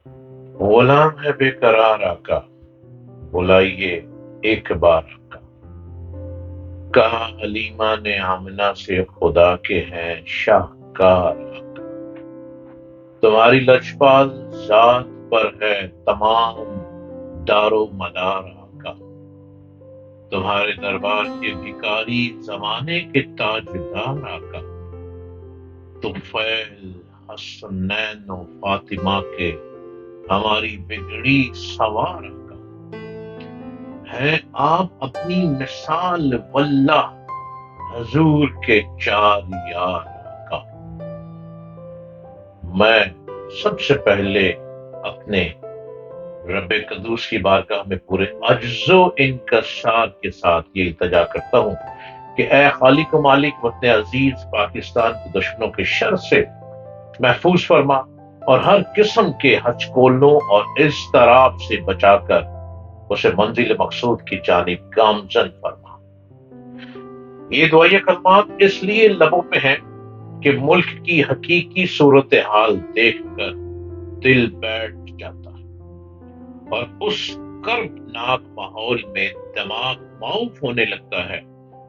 غلام ہے بے قرار آقا، بلائیے ایک بار آقا۔ کہا حلیمہ نے آمنہ سے خدا کے ہیں شاہکار آقا۔ تمہاری لجپال ذات پر ہے تمام دار و مدار آقا۔ تمہارے دربار کے بھکاری زمانے کے تاجدار آقا۔ طفیل، حسنین و فاطمہ کے ہماری بگڑی سوار آقا۔ ہیں آپ اپنی مثال واللہ حضور کے چار یار آقا۔ میں سب سے پہلے اپنے رب قدوس کی بارگاہ میں پورے عجز و انکسار کے ساتھ یہ التجا کرتا ہوں کہ اے خالق و مالک وطن عزیز پاکستان کے دشمنوں کے شر سے محفوظ فرما اور ہر قسم کے ہچکولوں اور اضطراب سے بچا کر اسے منزل مقصود کی جانب گامزن فرما۔ یہ دعائیہ کلمات اس لیے لبوں پہ ہیں کہ ملک کی حقیقی صورتحال دیکھ کر دل بیٹھ جاتا ہے اور اس کربناک ماحول میں دماغ معاف ہونے لگتا ہے۔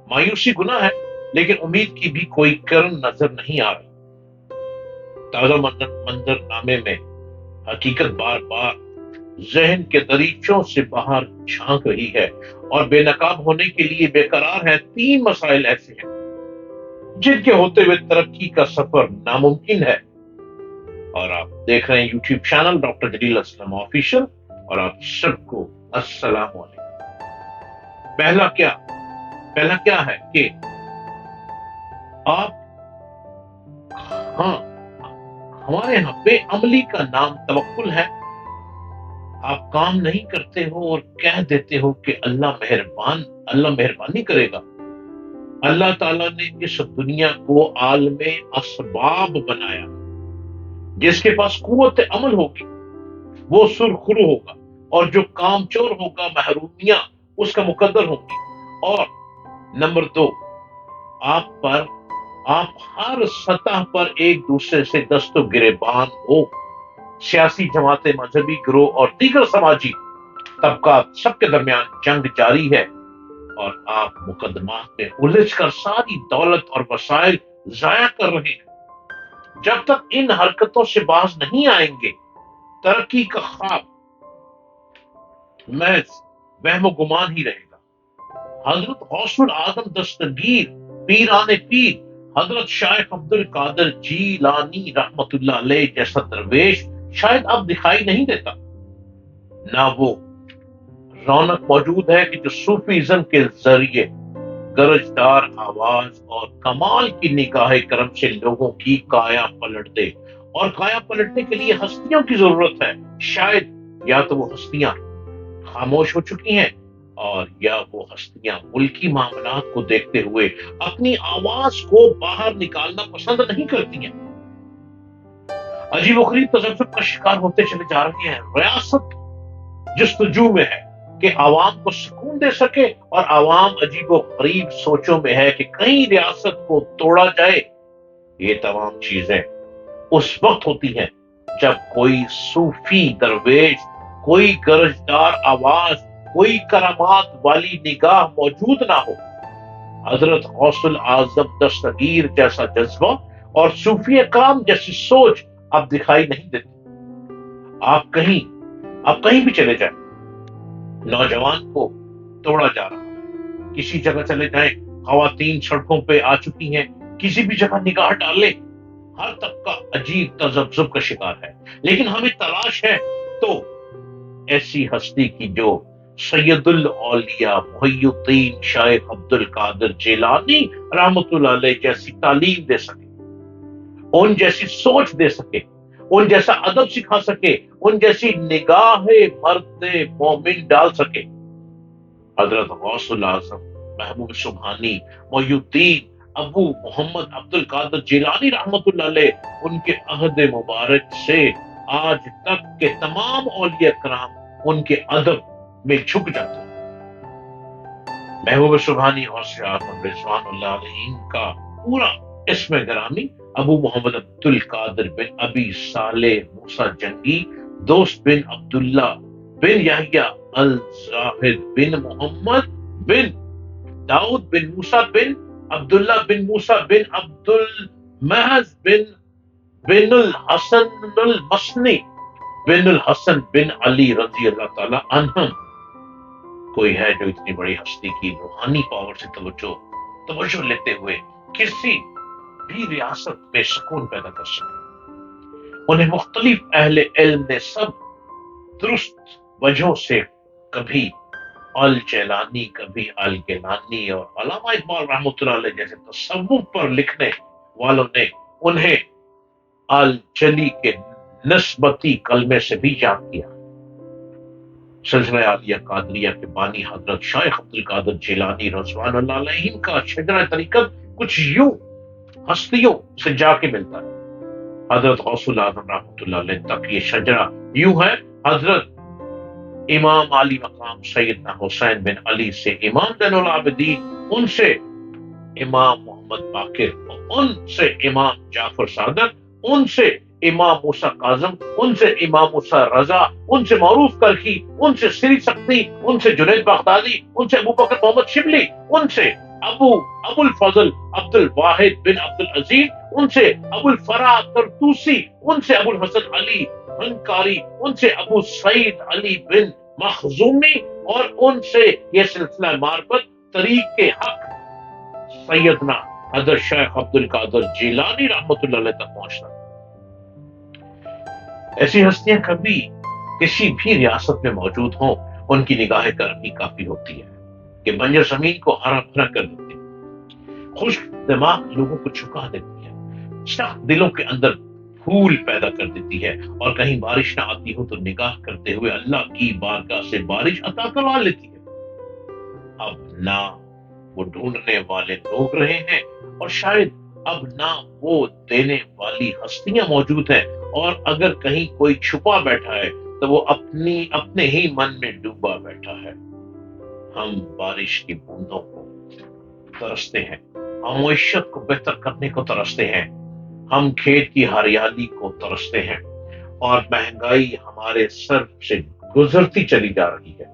مایوسی گناہ ہے لیکن امید کی بھی کوئی کرن نظر نہیں آ رہی۔ تازہ منظر نامے میں حقیقت بار بار ذہن کے دریچوں سے باہر جھانک رہی ہے اور بے نقاب ہونے کے لیے بے قرار ہے۔ تین مسائل ایسے ہیں جن کے ہوتے ہوئے ترقی کا سفر ناممکن ہے، اور آپ دیکھ رہے ہیں یوٹیوب چینل ڈاکٹر جلیل اسلم آفیشل، اور آپ سب کو السلام علیکم۔ پہلا کیا ہے کہ آپ، ہاں، ہمارے یہاں بے عملی کا نام توکل ہے۔ آپ کام نہیں کرتے ہو اور کہہ دیتے ہو کہ اللہ مہربانی کرے گا۔ اللہ تعالیٰ نے اس دنیا کو عالم اسباب بنایا۔ جس کے پاس قوت عمل ہوگی وہ سرخرو ہوگا، اور جو کام چور ہوگا محرومیاں اس کا مقدر ہوگی۔ اور نمبر دو، آپ ہر سطح پر ایک دوسرے سے دست و گریبان ہو۔ سیاسی جماعتیں، مذہبی گروہ اور دیگر سماجی طبقات سب کے درمیان جنگ جاری ہے، اور آپ مقدمات میں الجھ کر ساری دولت اور وسائل ضائع کر رہے ہیں۔ جب تک ان حرکتوں سے باز نہیں آئیں گے ترقی کا خواب محض وہم و گمان ہی رہے گا۔ حضرت غوث العظم دستگیر پیران پیر حضرت شیخ عبد القادر جیلانی رحمت اللہ علیہ جیسا درویش شاید اب دکھائی نہیں دیتا، نہ وہ رونق موجود ہے کہ جو صوفیزم کے ذریعے گرجدار آواز اور کمال کی نگاہ کرم سے لوگوں کی کایا پلٹ دے۔ اور کایا پلٹنے کے لیے ہستیوں کی ضرورت ہے۔ شاید یا تو وہ ہستیاں خاموش ہو چکی ہیں، اور یا وہ ہستیاں ملکی معاملات کو دیکھتے ہوئے اپنی آواز کو باہر نکالنا پسند نہیں کرتی ہیں۔ عجیب و غریب تذبذب کا شکار ہوتے چلے جا رہے ہیں۔ ریاست جستجو میں ہے کہ عوام کو سکون دے سکے، اور عوام عجیب و غریب سوچوں میں ہے کہ کہیں ریاست کو توڑا جائے۔ یہ تمام چیزیں اس وقت ہوتی ہیں جب کوئی صوفی درویش، کوئی گرجدار آواز، کوئی کرامات والی نگاہ موجود نہ ہو۔ حضرت غوث العظم دستگیر جیسا جذبہ اور صوفی کرام جیسی سوچ اب دکھائی نہیں دیتی۔ آپ کہیں بھی چلے جائیں، نوجوان کو توڑا جا رہا ہے۔ کسی جگہ چلے جائیں، خواتین سڑکوں پہ آ چکی ہیں، کسی بھی جگہ نگاہ ڈالیں، ہر طبقہ عجیب تذبذب کا شکار ہے۔ لیکن ہمیں تلاش ہے تو ایسی ہستی کی جو سید الاولیاء محی الدین شیخ عبد القادر جیلانی رحمت اللہ علیہ جیسی تعلیم دے سکے، ان جیسی سوچ دے سکے، ان جیسا ادب سکھا سکے، ان جیسی نگاہ مرد مومن ڈال سکے۔ حضرت غوث العظم محبوب سبحانی محی الدین ابو محمد عبد القادر جیلانی رحمت اللہ علیہ، ان کے عہد مبارک سے آج تک کے تمام اولیاء کرام ان کے ادب میں جھک جاتے ہیں۔ محبوب سبحانی غوث اعظم رضوان اللہ علیہ کا پورا اسم گرامی ابو محمد عبد القادر بن ابی صالح موسیٰ جنگی دوست بن عبداللہ بن یحییٰ الزاہد بن محمد بن داؤد بن موسیٰ بن عبداللہ بن موسیٰ بن عبد المحض بن الحسن المسنی بن الحسن بن علی رضی اللہ تعالی عنہم. کوئی ہے جو اتنی بڑی ہستی کی روحانی پاور سے توجہ لیتے ہوئے کسی بھی ریاست میں سکون پیدا کر سکے؟ انہیں مختلف اہل علم نے سب درست وجہوں سے کبھی الجیلانی کبھی الگیلانی اور علامہ اقبال رحمۃ اللہ علیہ جیسے تصوف پر لکھنے والوں نے انہیں الجلی کے نسبتی کلمے سے بھی یاد کیا. سلسلہ عالیہ قادریہ کے بانی حضرت شیخ عبد القادر جیلانی رضوان اللہ علیہ کا شجرہ طریقت کچھ یوں ہستیوں سے جا کے ملتا ہے. حضرت غوث العظم رحمۃ اللہ علیہ تک یہ شجرہ یوں ہے. حضرت امام علی مقام سیدنا حسین بن علی سے امام زین العابدین، ان سے امام محمد باقر، ان سے امام جعفر صادق، ان سے امام موسیٰ کاظم، ان سے امام موسیٰ رضا، ان سے معروف کرخی، ان سے سری سختی، ان سے جنید بغدادی، ان سے ابو بکر محمد شبلی، ان سے ابو الفضل عبد الواحد بن عبد العزیز، ان سے ابو الفرا طرطوسی، ان سے ابو الحسن علی ہنکاری، ان سے ابو سعید علی بن مخزومی، اور ان سے یہ سلسلہ معرفت طریق حق سیدنا حضرت شیخ عبد القادر جیلانی رحمۃ اللہ علیہ تک پہنچنا. ایسی ہستیاں کبھی کسی بھی ریاست میں موجود ہوں، ان کی نگاہ کرمی کافی ہوتی ہے کہ بنجر زمین کو ہرا بھرا کر دیتی ہے، خشک دماغ لوگوں کو چکا دیتی ہے، سخت دلوں کے اندر پھول پیدا کر دیتی ہے، اور کہیں بارش نہ آتی ہو تو نگاہ کرتے ہوئے اللہ کی بارگاہ سے بارش عطا کروا لیتی ہے. اب نہ وہ ڈھونڈنے والے لوگ رہے ہیں، اور شاید اب نہ وہ دینے والی ہستیاں موجود ہیں، اور اگر کہیں کوئی چھپا بیٹھا ہے تو وہ اپنے ہی من میں ڈوبا بیٹھا ہے. ہم بارش کی بوندوں کو ترستے ہیں، ہم معیشت کو بہتر کرنے کو ترستے ہیں، ہم کھیت کی ہریالی کو ترستے ہیں، اور مہنگائی ہمارے سر سے گزرتی چلی جا رہی ہے.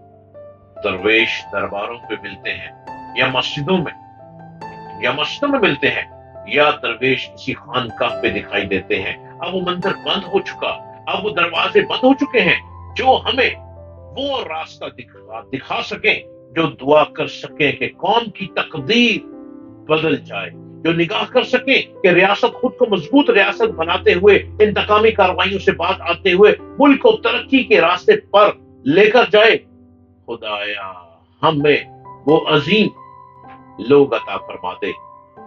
درویش درباروں پہ ملتے ہیں یا مسجدوں میں ملتے ہیں، یا درویش کسی خانقاہ پہ دکھائی دیتے ہیں. اب وہ منظر بند ہو چکا، اب وہ دروازے بند ہو چکے ہیں جو ہمیں وہ راستہ دکھا سکیں، جو دعا کر سکیں کہ قوم کی تقدیر بدل جائے، جو نگاہ کر سکیں کہ ریاست خود کو مضبوط ریاست بناتے ہوئے، انتقامی کارروائیوں سے بات آتے ہوئے ملک کو ترقی کے راستے پر لے کر جائے. خدایا ہمیں وہ عظیم لوگ عطا فرما دے،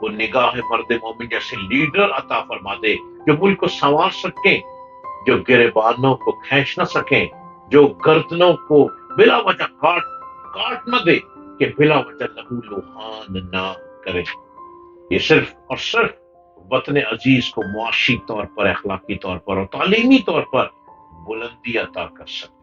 وہ نگاہ مرد مومن جیسے لیڈر عطا فرما دے جو ملک کو سنوار سکیں، جو گریبانوں کو کھینچ نہ سکیں، جو گردنوں کو بلا وجہ کاٹ نہ دے، کہ بلا وجہ لہو لوہان نہ کرے. یہ صرف اور صرف وطن عزیز کو معاشی طور پر، اخلاقی طور پر اور تعلیمی طور پر بلندی عطا کر سکتا